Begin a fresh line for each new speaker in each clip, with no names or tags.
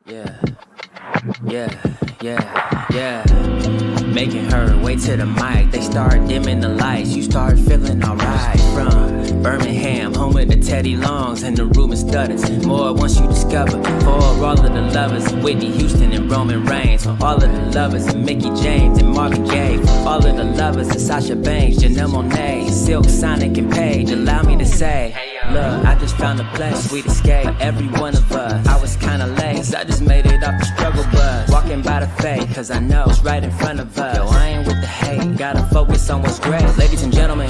Yeah, yeah. Making her way to the mic. They start dimming the lights. You start feeling alright. From Birmingham, home of the Teddy Longs, and the rumor stutters. More once you discover. For all of the lovers, Whitney Houston and Roman Reigns. For all of the lovers, and Mickey James and Marvin Gaye. For all of the lovers, and Sasha Banks, Janelle Monet, Silk, Sonic, and Paige. Allow me to say, look, I just found a place, sweet escape for every one of us. I was kinda late, cause I just made it off the struggle bus. Walking by the fate, cause I know it's right in front of us. Yo, I ain't with the hate, gotta focus on what's great. Ladies and gentlemen,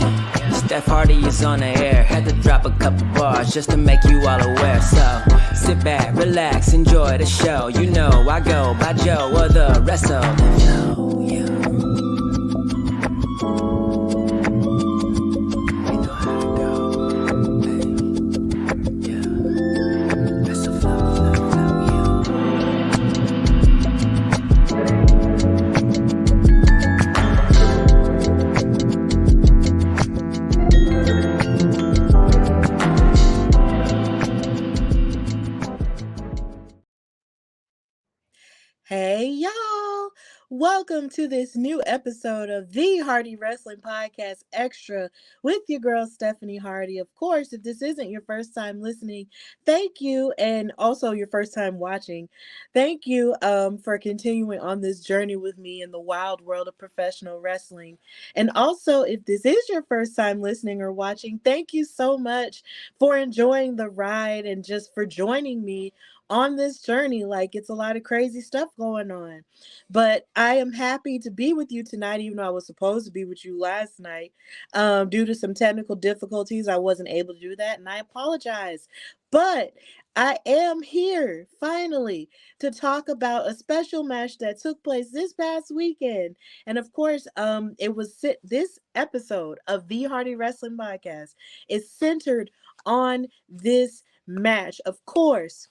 Steph Hardy is on the air. Had to drop a couple bars just to make you all aware. So, sit back, relax, enjoy the show. You know I go by Joe or the rest of the flow, yeah.
Hey y'all, welcome to this new episode of the Hardy Wrestling Podcast Extra with your girl Stephanie Hardy. Of course, if this isn't your first time listening, thank you, and also your first time watching. Thank you for continuing on this journey with me in the wild world of professional wrestling. And also, if this is your first time listening or watching, thank you so much for enjoying the ride and just for joining me on this journey. Like, it's a lot of crazy stuff going on, but I am happy to be with you tonight, even though I was supposed to be with you last night. Due to some technical difficulties, I wasn't able to do that, and I apologize. But I am here finally to talk about a special match that took place this past weekend. And of course, this episode of the Hardy Wrestling Podcast is centered on this match. Of course,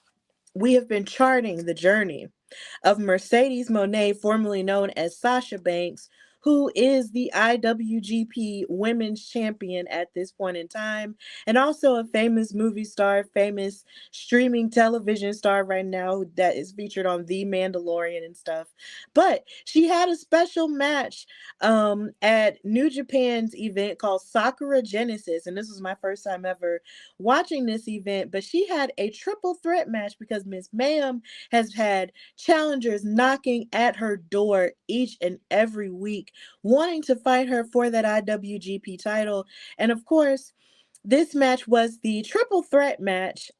we have been charting the journey of Mercedes Monè, formerly known as Sasha Banks, who is the IWGP Women's Champion at this point in time, and also a famous movie star, famous streaming television star right now that is featured on The Mandalorian and stuff. But she had a special match at New Japan's event called Sakura Genesis, and this was my first time ever watching this event, but she had a triple threat match because Miss Mayhem has had challengers knocking at her door each and every week, wanting to fight her for that IWGP title. And of course, this match was the triple threat match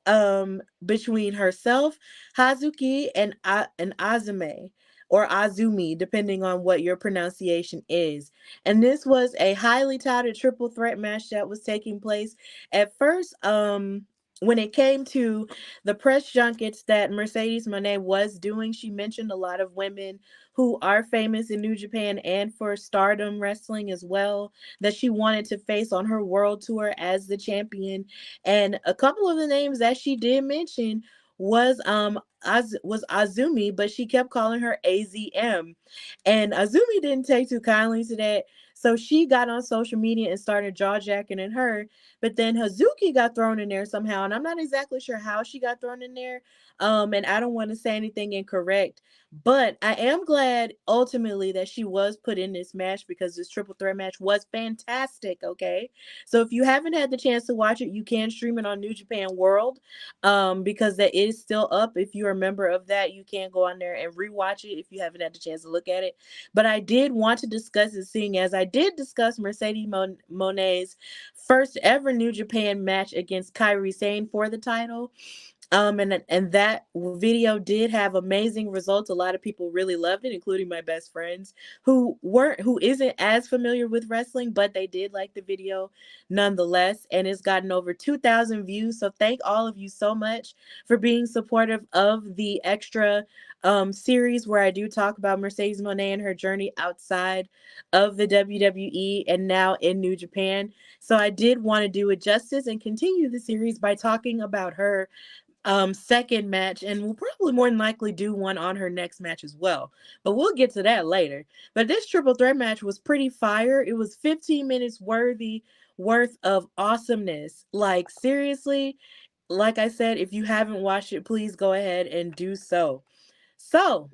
between herself, Hazuki, and AZM, or Azumi, depending on what your pronunciation is. And this was a highly touted triple threat match that was taking place. At first, when it came to the press junkets that Mercedes Monè was doing, she mentioned a lot of women who are famous in New Japan and for Stardom Wrestling as well, that she wanted to face on her world tour as the champion. And a couple of the names that she did mention was Azumi, but she kept calling her AZM. And Azumi didn't take too kindly to that. So she got on social media and started jaw-jacking at her. But then Hazuki got thrown in there somehow, and I'm not exactly sure how she got thrown in there. And I don't want to say anything incorrect, but I am glad ultimately that she was put in this match because this triple threat match was fantastic. Okay, so if you haven't had the chance to watch it, you can stream it on New Japan World, because that is still up. If you're a member of that, you can go on there and rewatch it if you haven't had the chance to look at it. But I did want to discuss it, seeing as I did discuss Mercedes Monet's first ever New Japan match against Kairi Sane for the title. And that video did have amazing results. A lot of people really loved it, including my best friends who isn't as familiar with wrestling, but they did like the video nonetheless. And it's gotten over 2,000 views. So thank all of you so much for being supportive of the extra series where I do talk about Mercedes Monè and her journey outside of the WWE and now in New Japan. So I did want to do it justice and continue the series by talking about her second match, and we'll probably more than likely do one on her next match as well, but we'll get to that later. But this triple threat match was pretty fire. It was 15 minutes worth of awesomeness. Like, seriously, like I said, if you haven't watched it, please go ahead and do so. So,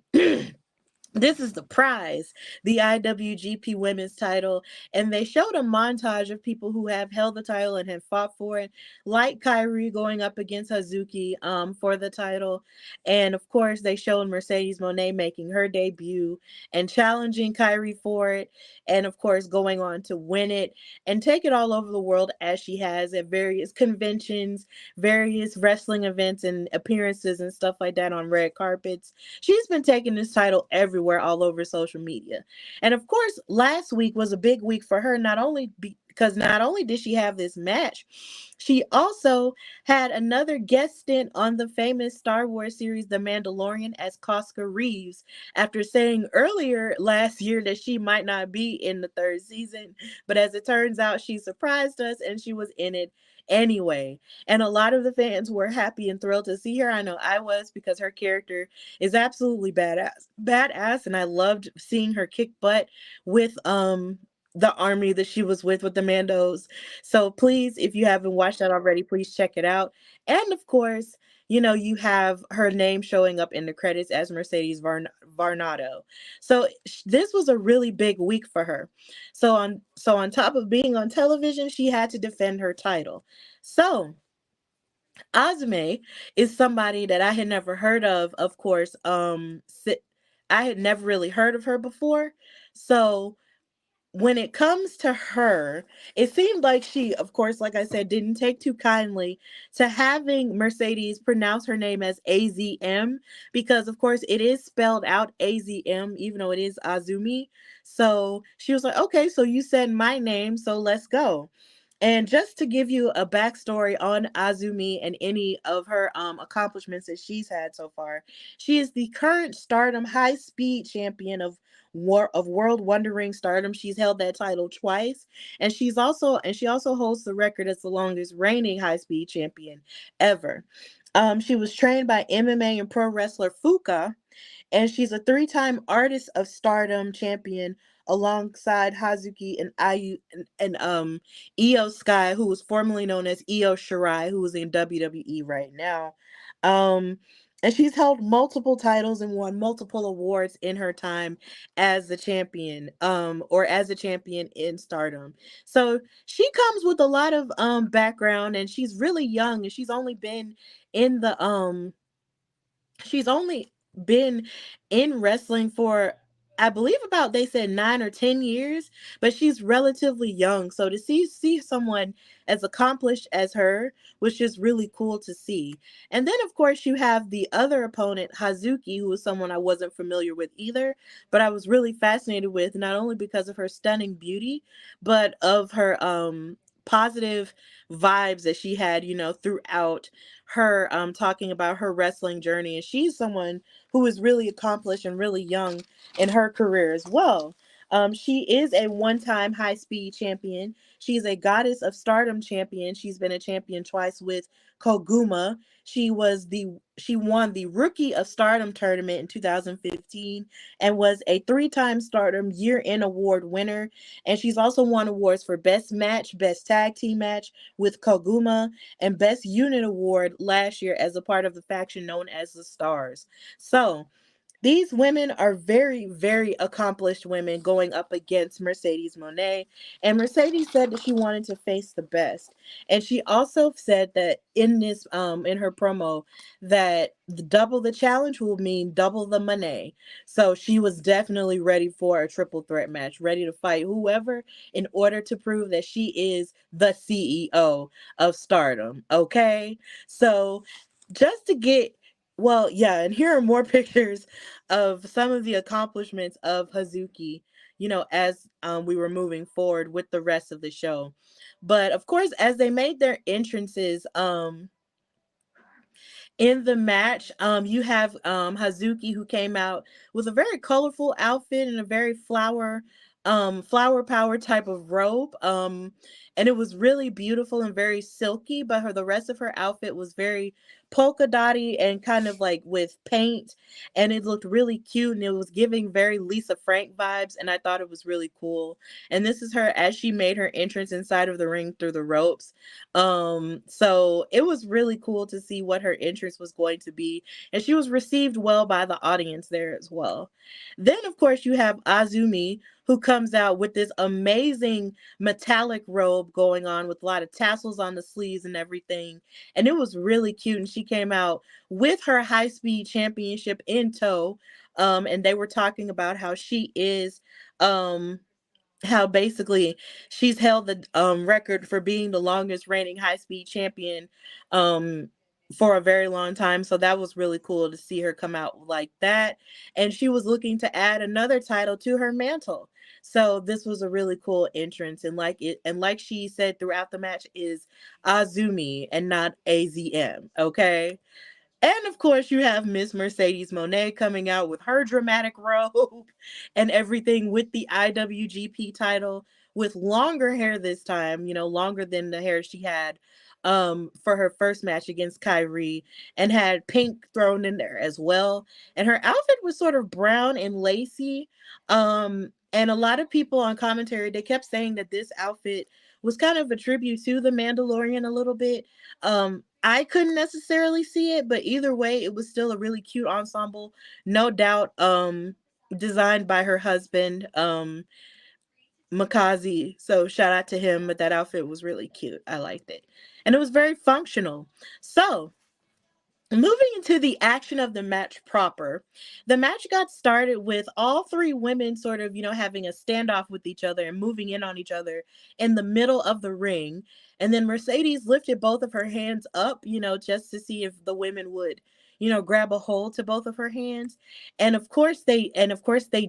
this is the prize, the IWGP Women's title, and they showed a montage of people who have held the title and have fought for it, like Kyrie going up against Hazuki for the title, and of course they showed Mercedes Monè making her debut and challenging Kyrie for it, and of course going on to win it and take it all over the world as she has at various conventions, various wrestling events and appearances and stuff like that on red carpets. She's been taking this title everywhere, all over social media. And of course, last week was a big week for her, not only because not only did she have this match, she also had another guest stint on the famous Star Wars series The Mandalorian as Koska Reeves, after saying earlier last year that she might not be in the third season. But as it turns out, she surprised us and she was in it anyway. And a lot of the fans were happy and thrilled to see her. I know I was, because her character is absolutely badass, and I loved seeing her kick butt with the army that she was with the Mandos. So please, if you haven't watched that already, please check it out. And of course, you have her name showing up in the credits as Mercedes Varnado. So this was a really big week for her. So on top of being on television, she had to defend her title. So AZM is somebody that I had never heard of course. I had never really heard of her before. So when it comes to her, it seemed like she, of course, like I said, didn't take too kindly to having Mercedes pronounce her name as AZM, because, of course, it is spelled out AZM, even though it is Azumi. So she was like, okay, so you said my name, so let's go. And just to give you a backstory on Azumi and any of her accomplishments that she's had so far, she is the current Stardom High Speed Champion of World Wondering Stardom. She's held that title twice, and she also holds the record as the longest reigning high speed champion ever. She was trained by MMA and pro wrestler Fuka, and she's a three-time Artist of Stardom champion alongside Hazuki and Io Sky, who was formerly known as Io Shirai, who is in WWE right now. Um, and she's held multiple titles and won multiple awards in her time as the champion, or as a champion in Stardom. So she comes with a lot of background, and she's really young, and in the she's only been in wrestling for, I believe, about, they said, 9 or 10 years, but she's relatively young. So to see someone as accomplished as her was just really cool to see. And then of course you have the other opponent, Hazuki, who was someone I wasn't familiar with either, but I was really fascinated with, not only because of her stunning beauty, but of her positive vibes that she had, throughout her talking about her wrestling journey. And she's someone who is really accomplished and really young in her career as well. She is a one-time high speed champion. She's a Goddess of Stardom champion. She's been a champion twice with Koguma. She won the Rookie of Stardom tournament in 2015 and was a three-time Stardom Year-End Award winner. And she's also won awards for Best Match, Best Tag Team Match with Koguma, and Best Unit Award last year as a part of the faction known as the Stars. So these women are very, very accomplished women going up against Mercedes Monè. And Mercedes said that she wanted to face the best. And she also said that in her promo, that double the challenge will mean double the money. So she was definitely ready for a triple threat match, ready to fight whoever in order to prove that she is the CEO of Stardom. Okay? So just to get, well, yeah, and here are more pictures of some of the accomplishments of Hazuki, as we were moving forward with the rest of the show. But of course, as they made their entrances, in the match, you have Hazuki, who came out with a very colorful outfit and a very flower power type of robe. And it was really beautiful and very silky, but the rest of her outfit was very polka dotty and kind of like with paint, and it looked really cute, and it was giving very Lisa Frank vibes, and I thought it was really cool. And this is her as she made her entrance inside of the ring through the ropes. So it was really cool to see what her entrance was going to be, and she was received well by the audience there as well. Then of course you have Azumi, who comes out with this amazing metallic robe going on with a lot of tassels on the sleeves and everything. And it was really cute. And she came out with her high speed championship in tow. And they were talking about how she is how basically she's held the record for being the longest reigning high speed champion um for a very long time. So that was really cool to see her come out like that. And she was looking to add another title to her mantle. So this was a really cool entrance, and like she said throughout the match, is Azumi and not AZM, okay? And of course, you have Miss Mercedes Monè coming out with her dramatic robe and everything with the IWGP title with longer hair this time, longer than the hair she had for her first match against Kyrie, and had pink thrown in there as well. And her outfit was sort of brown and lacy. And a lot of people on commentary, they kept saying that this outfit was kind of a tribute to the Mandalorian a little bit. I couldn't necessarily see it, but either way, it was still a really cute ensemble, no doubt. Designed by her husband, Makazi. So shout out to him, but that outfit was really cute. I liked it. And it was very functional. So moving into the action of the match proper, the match got started with all three women sort of, having a standoff with each other and moving in on each other in the middle of the ring. And then Mercedes lifted both of her hands up, just to see if the women would, grab a hold to both of her hands. And of course they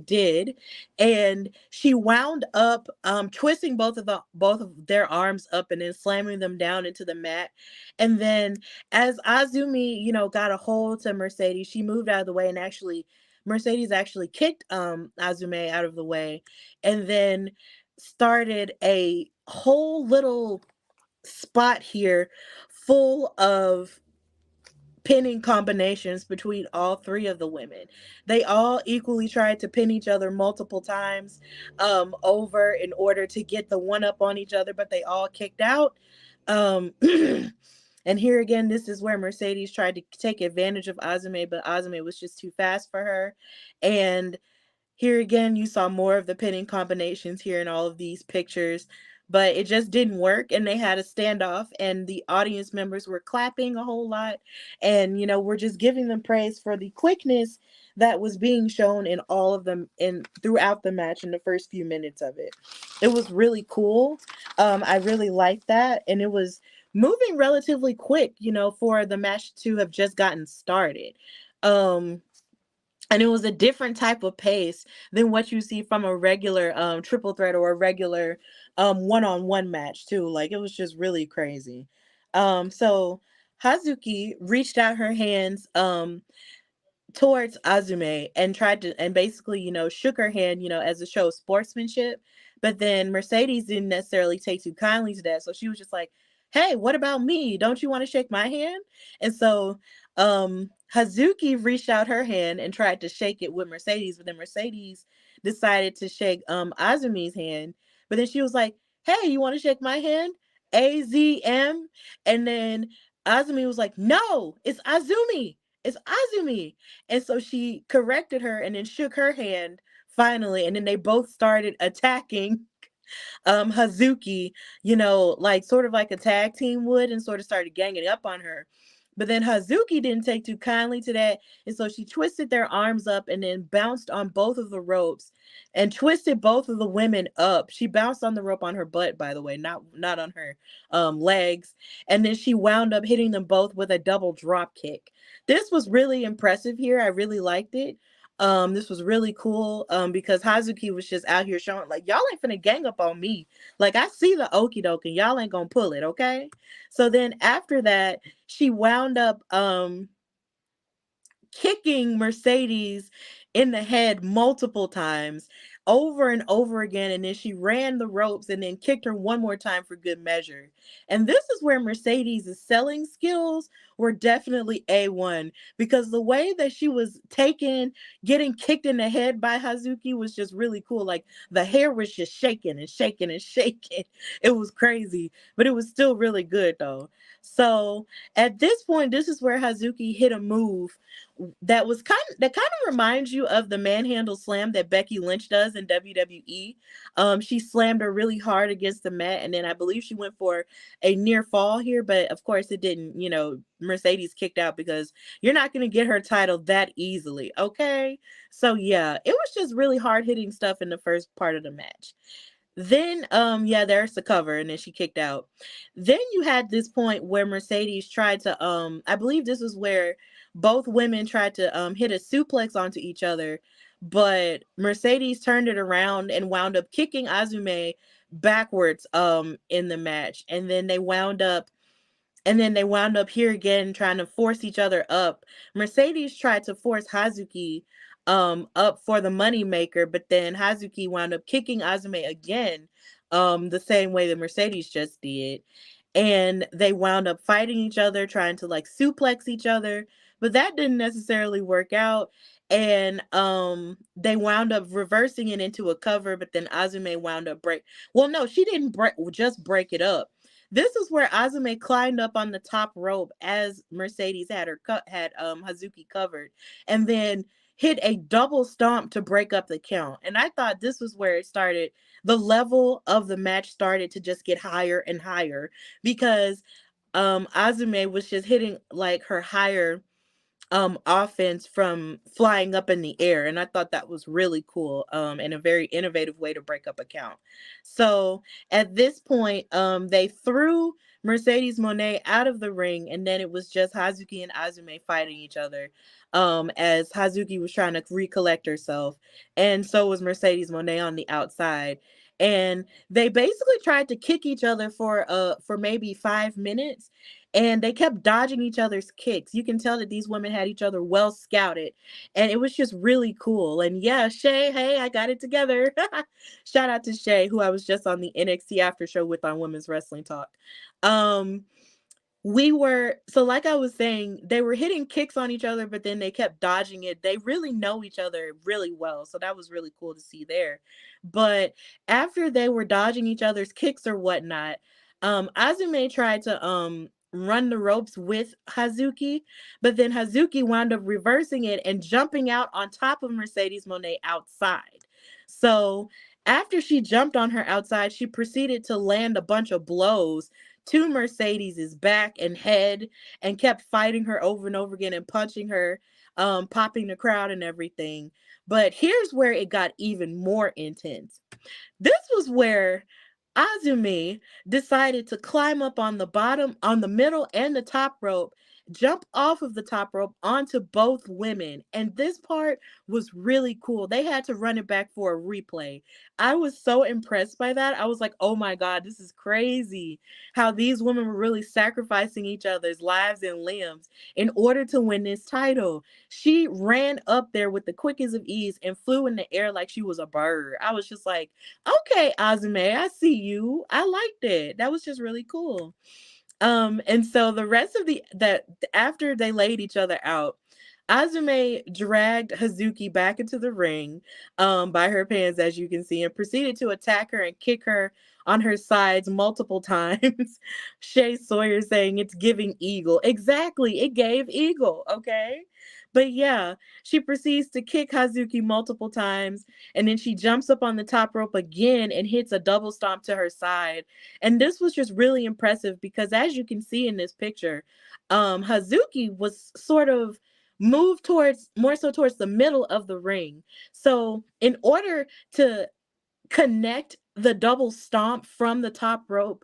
did. And she wound up twisting both of their arms up and then slamming them down into the mat. And then as Azumi, got a hold to Mercedes, she moved out of the way, and actually Mercedes actually kicked Azumi out of the way, and then started a whole little spot here full of pinning combinations between all three of the women. They all equally tried to pin each other multiple times over in order to get the one up on each other, but they all kicked out. Um, and here again, this is where Mercedes tried to take advantage of Azumi, but Azumi was just too fast for her. And here again, you saw more of the pinning combinations here in all of these pictures, but it just didn't work. And they had a standoff, and the audience members were clapping a whole lot. And, we're just giving them praise for the quickness that was being shown in all of them in throughout the match in the first few minutes of it. It was really cool. I really liked that. And it was moving relatively quick, for the match to have just gotten started. And it was a different type of pace than what you see from a regular triple threat or a regular one-on-one match too. Like, it was just really crazy. So Hazuki reached out her hands towards Azume and tried to, and basically, shook her hand, as a show of sportsmanship. But then Mercedes didn't necessarily take too kindly to that. So she was just like, hey, what about me? Don't you want to shake my hand? And so Hazuki reached out her hand and tried to shake it with Mercedes, but then Mercedes decided to shake Azumi's hand. But then she was like, hey, you want to shake my hand? AZM. And then Azumi was like, no, it's Azumi. It's Azumi. And so she corrected her and then shook her hand finally. And then they both started attacking Hazuki, like sort of like a tag team would, and sort of started ganging up on her. But then Hazuki didn't take too kindly to that. And so she twisted their arms up and then bounced on both of the ropes and twisted both of the women up. She bounced on the rope on her butt, by the way, not on her legs. And then she wound up hitting them both with a double drop kick. This was really impressive here. I really liked it. This was really cool because Hazuki was just out here showing, like, y'all ain't finna gang up on me. Like, I see the okie doke and y'all ain't gonna pull it, okay? So then after that, she wound up kicking Mercedes in the head multiple times over and over again, and then she ran the ropes and then kicked her one more time for good measure. And this is where Mercedes' selling skills were definitely A1, because the way that she was getting kicked in the head by Hazuki was just really cool. Like the hair was just shaking and shaking and shaking. It was crazy, but it was still really good though. So at this point, this is where Hazuki hit a move that kind of reminds you of the manhandle slam that Becky Lynch does in WWE. She slammed her really hard against the mat, and then I believe she went for a near fall here, but of course it didn't. Mercedes kicked out because you're not going to get her title that easily. Okay, so yeah, it was just really hard hitting stuff in the first part of the match. Then yeah, there's the cover, and then she kicked out. Then you had this point where Mercedes tried to I believe this was where both women tried to hit a suplex onto each other, but Mercedes turned it around and wound up kicking Azume backwards in the match. And then they wound up here again trying to force each other up. Mercedes tried to force Hazuki up for the money maker, but then Hazuki wound up kicking Azume again, the same way that Mercedes just did. And they wound up fighting each other, trying to like suplex each other, but that didn't necessarily work out. And they wound up reversing it into a cover, but then Azume wound up no, she didn't break it up. This is where Azume climbed up on the top rope as Mercedes had Hazuki covered, and then hit a double stomp to break up the count. And I thought this was where it started. The level of the match started to just get higher and higher, because Azume was just hitting like her higher offense from flying up in the air, and I thought that was really cool, and a very innovative way to break up a count. So at this point, they threw Mercedes Monè out of the ring, and then it was just Hazuki and Azume fighting each other, as Hazuki was trying to recollect herself, and so was Mercedes Monè on the outside. And they basically tried to kick each other for maybe 5 minutes, and they kept dodging each other's kicks. You can tell that these women had each other well scouted, and it was just really cool. And yeah, Shay, hey, I got it together. Shout out to Shay, who I was just on the NXT after show with on Women's Wrestling Talk. Um, like I was saying, they were hitting kicks on each other, but then they kept dodging it. They really know each other really well, so that was really cool to see there. But after they were dodging each other's kicks or whatnot, Azume tried to run the ropes with Hazuki, but then Hazuki wound up reversing it and jumping out on top of Mercedes Monè outside. So after she jumped on her outside, she proceeded to land a bunch of blows to Mercedes's back and head, and kept fighting her over and over again and punching her, popping the crowd and everything. But here's where it got even more intense. This was where Azumi decided to climb up on the bottom, on the middle, and the top rope, jump off of the top rope onto both women. And this part was really cool. They had to run it back for a replay. I was so impressed by that. I was like, oh my God, this is crazy how these women were really sacrificing each other's lives and limbs in order to win this title. She ran up there with the quickest of ease and flew in the air like she was a bird. I was just like, okay, Azume, I see you. I liked it. That was just really cool. And so the rest of that after they laid each other out, Azume dragged Hazuki back into the ring, by her pants, as you can see, and proceeded to attack her and kick her on her sides multiple times. Shay Sawyer saying it's giving eagle. Exactly, it gave eagle, okay? But yeah, she proceeds to kick Hazuki multiple times, and then she jumps up on the top rope again and hits a double stomp to her side. And this was just really impressive because, as you can see in this picture, Hazuki was sort of moved more so towards the middle of the ring. So in order to connect the double stomp from the top rope,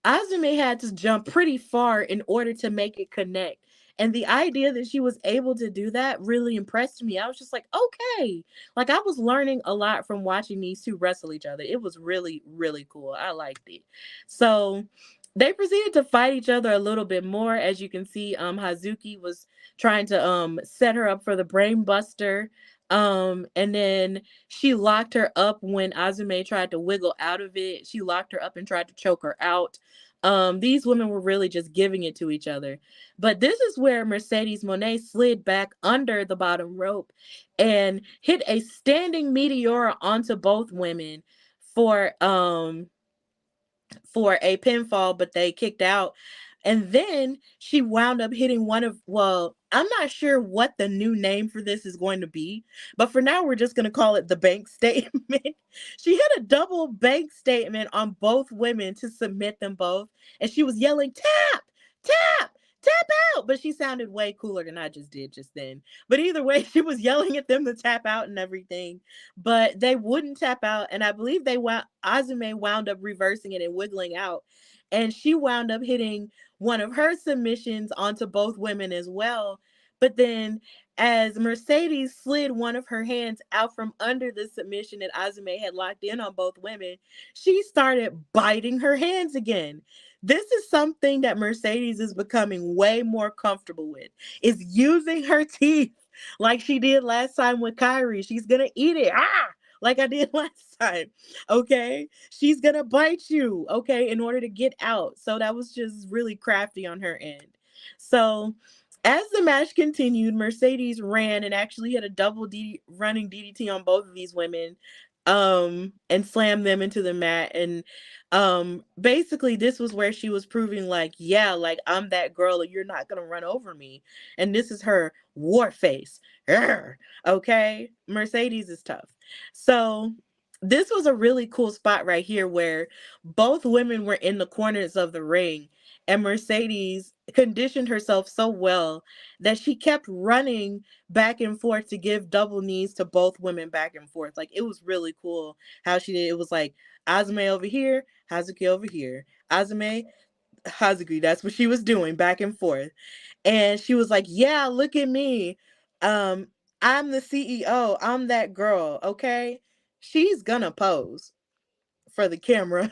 Azume had to jump pretty far in order to make it connect. And the idea that she was able to do that really impressed me. I was just like, okay. Like, I was learning a lot from watching these two wrestle each other. It was really, really cool. I liked it. So they proceeded to fight each other a little bit more. As you can see, Hazuki was trying to set her up for the brain buster. And then she locked her up when Azume tried to wiggle out of it. She locked her up and tried to choke her out. These women were really just giving it to each other. But this is where Mercedes Monè slid back under the bottom rope and hit a standing meteora onto both women for a pinfall, but they kicked out. And then she wound up hitting one of, well, I'm not sure what the new name for this is going to be, but for now, we're just going to call it the bank statement. She hit a double bank statement on both women to submit them both. And she was yelling, tap, tap, tap out. But she sounded way cooler than I just did just then. But either way, she was yelling at them to tap out and everything, but they wouldn't tap out. And I believe Azume wound up reversing it and wiggling out. And she wound up hitting one of her submissions onto both women as well. But then, as Mercedes slid one of her hands out from under the submission that Azume had locked in on both women, she started biting her hands again. This is something that Mercedes is becoming way more comfortable with, is using her teeth like she did last time with Kyrie. She's gonna eat it. Like I did last time. Okay. She's gonna bite you, okay, in order to get out. So that was just really crafty on her end. So as the match continued, Mercedes ran and actually hit a running DDT on both of these women, and slammed them into the mat. And basically this was where she was proving, like, yeah, like, I'm that girl and you're not gonna run over me. And this is her war face. Okay, Mercedes is tough. So this was a really cool spot right here where both women were in the corners of the ring, and Mercedes conditioned herself so well that she kept running back and forth to give double knees to both women back and forth. Like, it was really cool how she did. It was like Azume over here, Hazuki over here, Azume, Hazuki. That's what she was doing back and forth. And she was like, yeah, look at me. Um, I'm the CEO. I'm that girl. Okay. She's gonna pose for the camera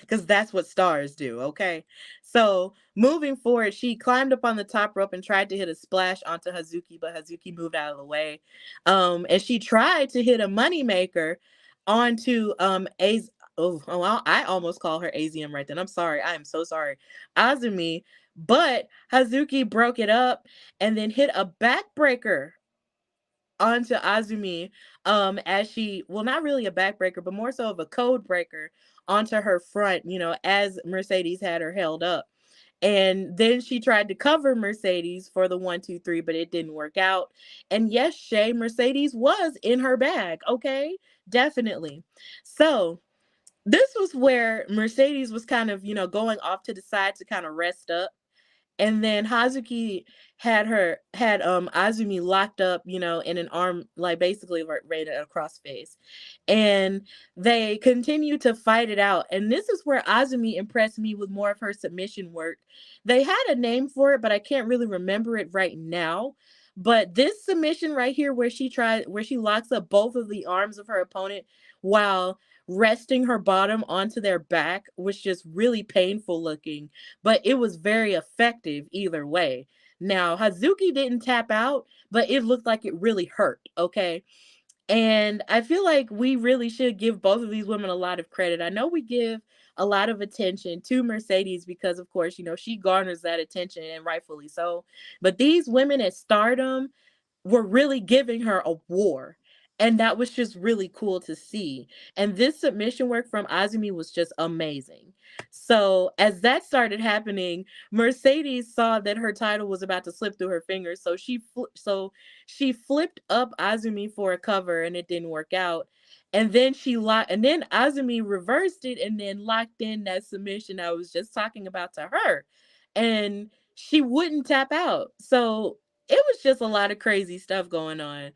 because that's what stars do. Okay. So moving forward, she climbed up on the top rope and tried to hit a splash onto Hazuki, but Hazuki moved out of the way. And she tried to hit a moneymaker onto I almost call her AZM right then. I'm sorry. I am so sorry. Azumi, but Hazuki broke it up and then hit a backbreaker onto Azumi, as she, well, not really a backbreaker, but more so of a code breaker onto her front, as Mercedes had her held up. And then she tried to cover Mercedes for the 1, 2, 3, but it didn't work out. And yes, Shay, Mercedes was in her bag. Okay, definitely. So this was where Mercedes was kind of, going off to the side to kind of rest up. And then Hazuki had Azumi locked up, in an arm, like basically right across face. And they continued to fight it out. And this is where Azumi impressed me with more of her submission work. They had a name for it, but I can't really remember it right now. But this submission right here, where she locks up both of the arms of her opponent while resting her bottom onto their back, was just really painful looking, but it was very effective either way. Now, Hazuki didn't tap out, but it looked like it really hurt, okay? And I feel like we really should give both of these women a lot of credit. I know we give a lot of attention to Mercedes because, of course, she garners that attention, and rightfully so. But these women at Stardom were really giving her a war. And that was just really cool to see. And this submission work from Azumi was just amazing. So as that started happening, Mercedes saw that her title was about to slip through her fingers. So she flipped up Azumi for a cover, and it didn't work out. And then Azumi reversed it and then locked in that submission I was just talking about to her. And she wouldn't tap out. So it was just a lot of crazy stuff going on.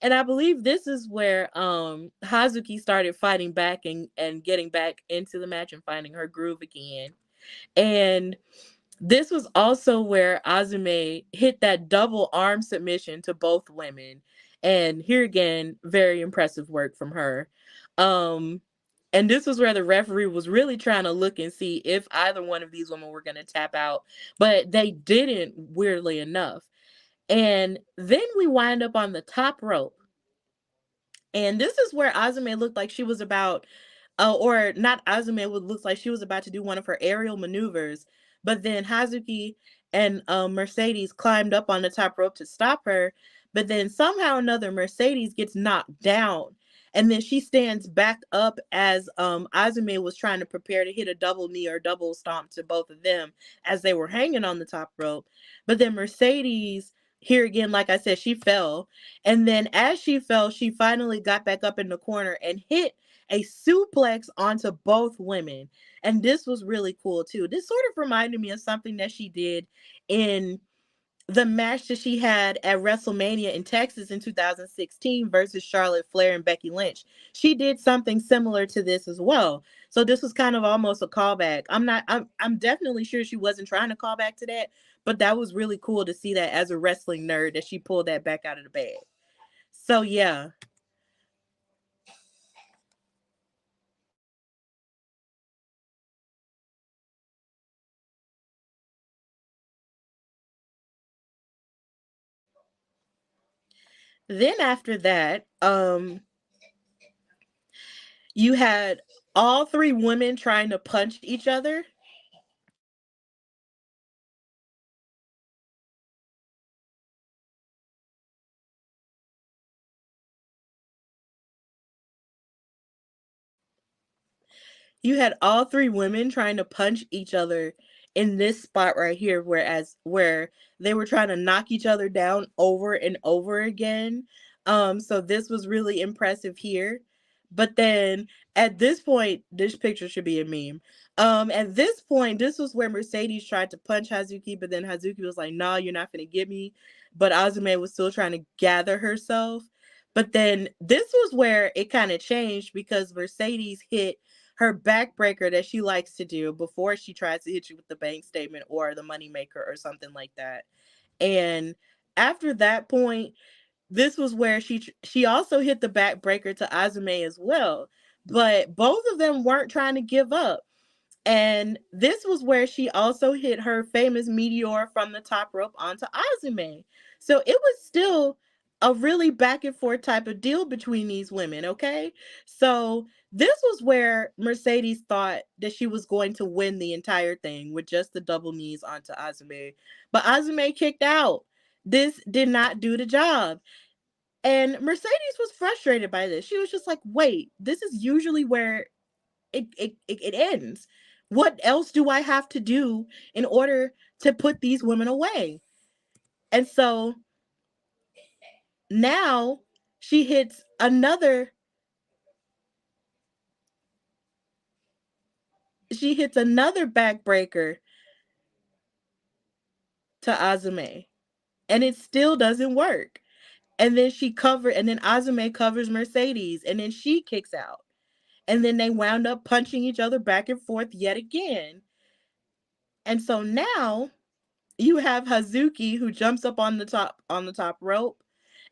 And I believe this is where Hazuki started fighting back and getting back into the match and finding her groove again. And this was also where Azume hit that double arm submission to both women. And here again, very impressive work from her. And this was where the referee was really trying to look and see if either one of these women were going to tap out, but they didn't, weirdly enough. And then we wind up on the top rope. And this is where Azume looked like she was about or not Azumi, what looks like she was about to do one of her aerial maneuvers, but then Hazuki and Mercedes climbed up on the top rope to stop her, but then somehow or another Mercedes gets knocked down. And then she stands back up as Azumi was trying to prepare to hit a double knee or double stomp to both of them as they were hanging on the top rope. But then Mercedes, here again, like I said, she fell. And then as she fell, she finally got back up in the corner and hit a suplex onto both women. And this was really cool too. This sort of reminded me of something that she did in the match that she had at WrestleMania in Texas in 2016 versus Charlotte Flair and Becky Lynch. She did something similar to this as well. So this was kind of almost a callback. I'm definitely sure she wasn't trying to call back to that, but that was really cool to see that as a wrestling nerd that she pulled that back out of the bag. So yeah. Then after that, you had all three women trying to punch each other. You had all three women trying to punch each other in this spot right here, where they were trying to knock each other down over and over again. So this was really impressive here. But then at this point, this picture should be a meme. At this point, this was where Mercedes tried to punch Hazuki, but then Hazuki was like, "No, you're not gonna get me." But Azume was still trying to gather herself. But then this was where it kind of changed because Mercedes hit her backbreaker that she likes to do before she tries to hit you with the bank statement or the moneymaker or something like that. And after that point, this was where she also hit the backbreaker to Azume as well. But both of them weren't trying to give up. And this was where she also hit her famous meteor from the top rope onto Azume. So it was still a really back and forth type of deal between these women, okay? So this was where Mercedes thought that she was going to win the entire thing with just the double knees onto Azume. But Azume kicked out. This did not do the job. And Mercedes was frustrated by this. She was just like, wait, this is usually where it ends. What else do I have to do in order to put these women away? And so now she hits another backbreaker to Azume, and it still doesn't work. And then Azume covers Mercedes, and then she kicks out. And then they wound up punching each other back and forth yet again. And so now you have Hazuki who jumps up on the top rope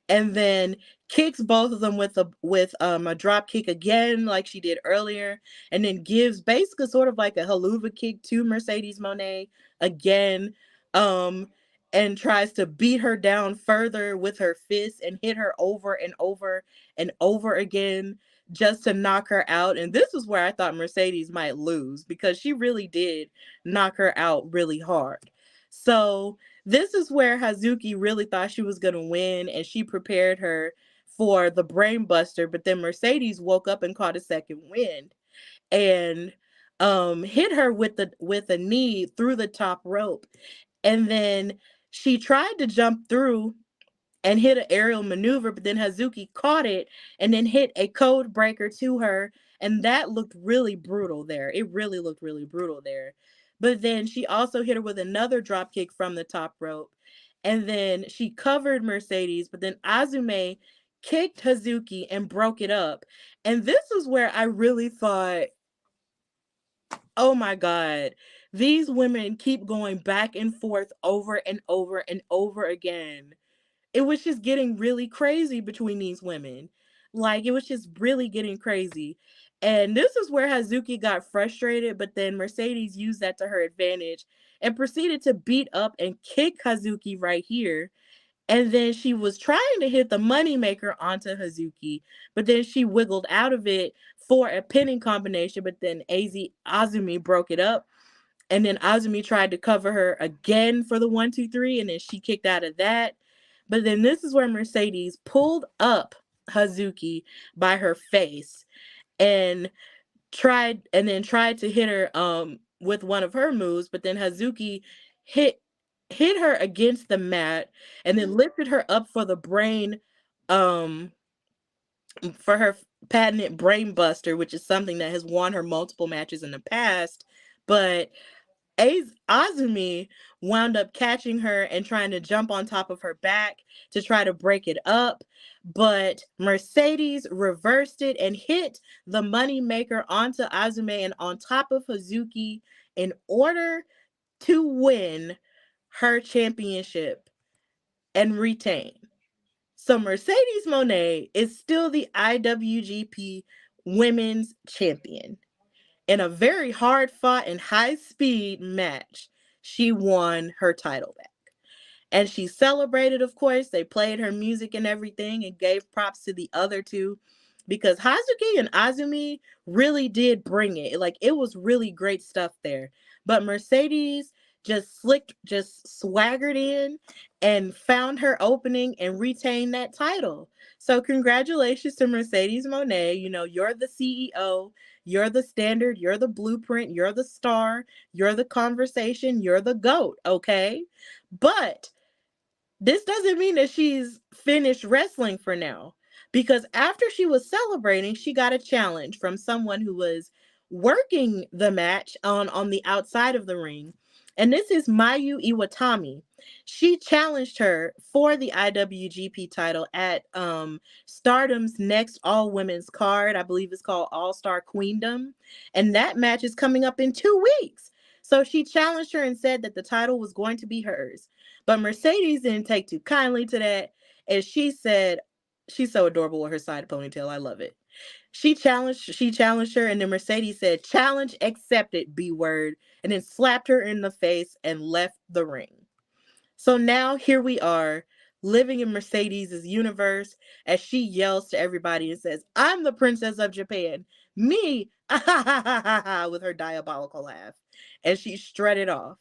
and then kicks both of them with a drop kick again like she did earlier, and then gives basically sort of like a haluva kick to Mercedes Monè again, um and tries to beat her down further with her fists and hit her over and over and over again just to knock her out. And this is where I thought Mercedes might lose because she really did knock her out really hard. So this is where Hazuki really thought she was going to win, and she prepared her for the brain buster, but then Mercedes woke up and caught a second wind and hit her with a knee through the top rope. And then she tried to jump through and hit an aerial maneuver, but then Hazuki caught it and then hit a code breaker to her, and that looked really brutal there. It really looked really brutal there. But then she also hit her with another drop kick from the top rope, and then she covered Mercedes, but then Azume kicked Hazuki and broke it up. And this is where I really thought, oh my God, these women keep going back and forth over and over and over again. It was just getting really crazy between these women. Like, it was just really getting crazy. And this is where Hazuki got frustrated, but then Mercedes used that to her advantage and proceeded to beat up and kick Hazuki right here. And then she was trying to hit the moneymaker onto Hazuki, but then she wiggled out of it for a pinning combination, but then Azumi broke it up. And then Azumi tried to cover her again for the 1-2-3, and then she kicked out of that. But then this is where Mercedes pulled up Hazuki by her face and tried to hit her with one of her moves, but then Hazuki hit her against the mat and then lifted her up for the brain um for her patented brain buster, which is something that has won her multiple matches in the past. But Azumi wound up catching her and trying to jump on top of her back to try to break it up. But Mercedes reversed it and hit the money maker onto Azumi and on top of Hazuki in order to win her championship and retain. So Mercedes Monè is still the IWGP Women's Champion. In a very hard-fought and high-speed match, she won her title back. And she celebrated, of course. They played her music and everything and gave props to the other two because Hazuki and Azumi really did bring it. Like, it was really great stuff there. But Mercedes just swaggered in and found her opening and retained that title. So congratulations to Mercedes Monè. You know, you're the CEO, you're the standard, you're the blueprint, you're the star, you're the conversation, you're the GOAT, okay? But this doesn't mean that she's finished wrestling for now, because after she was celebrating, she got a challenge from someone who was working the match on the outside of the ring. And this is Mayu Iwatani. She challenged her for the IWGP title at Stardom's next all-women's card. I believe it's called All-Star Queendom. And that match is coming up in 2 weeks. So she challenged her and said that the title was going to be hers. But Mercedes didn't take too kindly to that. And she said, she's so adorable with her side ponytail. I love it. She challenged her, and then Mercedes said, "Challenge accepted, B word," and then slapped her in the face and left the ring. So now here we are, living in Mercedes' universe as she yells to everybody and says, "I'm the princess of Japan. Me," with her diabolical laugh. And she strutted off.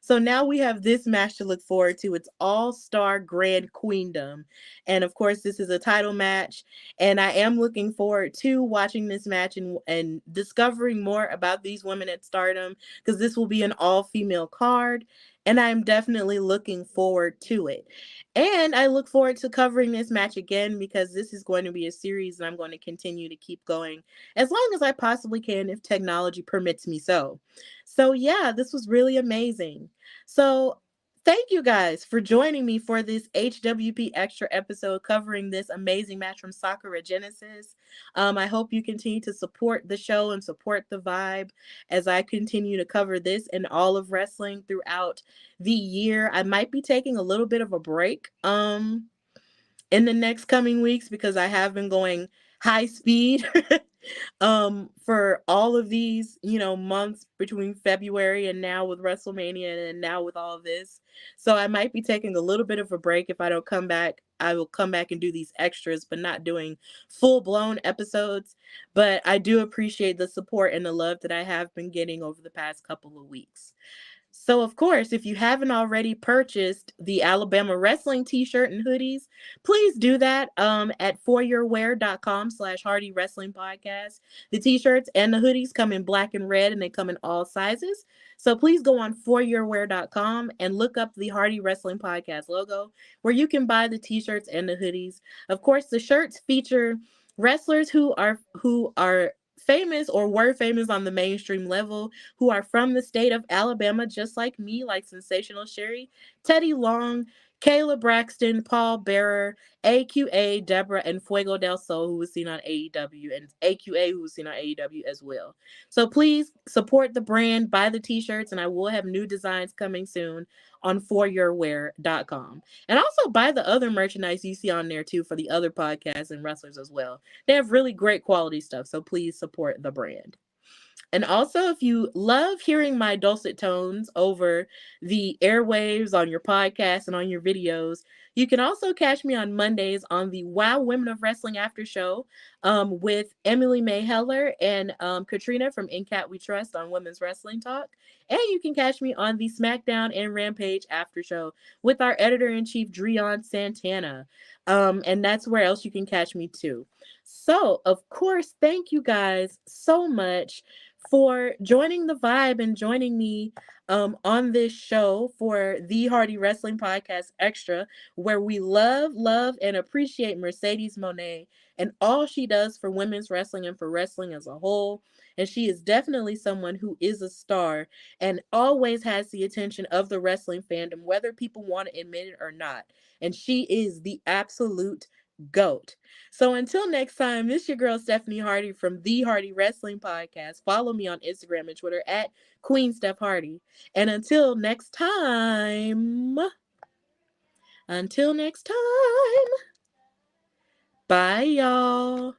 So now we have this match to look forward to. It's All-Star Grand Queendom. And of course, this is a title match. And I am looking forward to watching this match and discovering more about these women at Stardom, because this will be an all-female card. And I'm definitely looking forward to it. And I look forward to covering this match again, because this is going to be a series and I'm going to continue to keep going as long as I possibly can if technology permits me so. So yeah, this was really amazing. So thank you guys for joining me for this HWP Extra episode covering this amazing match from Sakura Genesis. I hope you continue to support the show and support the vibe as I continue to cover this and all of wrestling throughout the year. I might be taking a little bit of a break in the next coming weeks because I have been going high speed for all of these, months between February and now with WrestleMania and now with all of this. So I might be taking a little bit of a break. If I don't come back, I will come back and do these extras, but not doing full-blown episodes. But I do appreciate the support and the love that I have been getting over the past couple of weeks. So, of course, if you haven't already purchased the Alabama Wrestling t-shirt and hoodies, please do that at foryourwear.com/Hardy Wrestling Podcast. The t-shirts and the hoodies come in black and red, and they come in all sizes. So please go on foryourwear.com and look up the Hardy Wrestling Podcast logo, where you can buy the t-shirts and the hoodies. Of course, the shirts feature wrestlers who are famous or were famous on the mainstream level, who are from the state of Alabama, just like me, like Sensational Sherry, Teddy Long, Kayla Braxton, Paul Bearer, AQA, Deborah, and Fuego del Sol, who was seen on AEW, and AQA, who was seen on AEW as well. So please support the brand, buy the t-shirts, and I will have new designs coming soon on foryourwear.com. And also buy the other merchandise you see on there too for the other podcasts and wrestlers as well. They have really great quality stuff, so please support the brand. And also, if you love hearing my dulcet tones over the airwaves on your podcast and on your videos, You can also catch me on Mondays on the Wow Women of Wrestling After Show with Emily May Heller and Katrina from In Cat We Trust on Women's Wrestling Talk. And you can catch me on the SmackDown and Rampage After Show with our editor-in-chief, Dreon Santana. And that's where else you can catch me too. So, of course, thank you guys so much for joining the vibe and joining me on this show for the Hardy Wrestling Podcast Extra, where we love, and appreciate Mercedes Monè and all she does for women's wrestling and for wrestling as a whole. And she is definitely someone who is a star and always has the attention of the wrestling fandom, whether people want to admit it or not. And she is the absolute GOAT. So until next time, this is your girl Stephanie Hardy from the Hardy Wrestling Podcast. Follow me on Instagram and Twitter at Queen Steph Hardy. And until next time, bye y'all.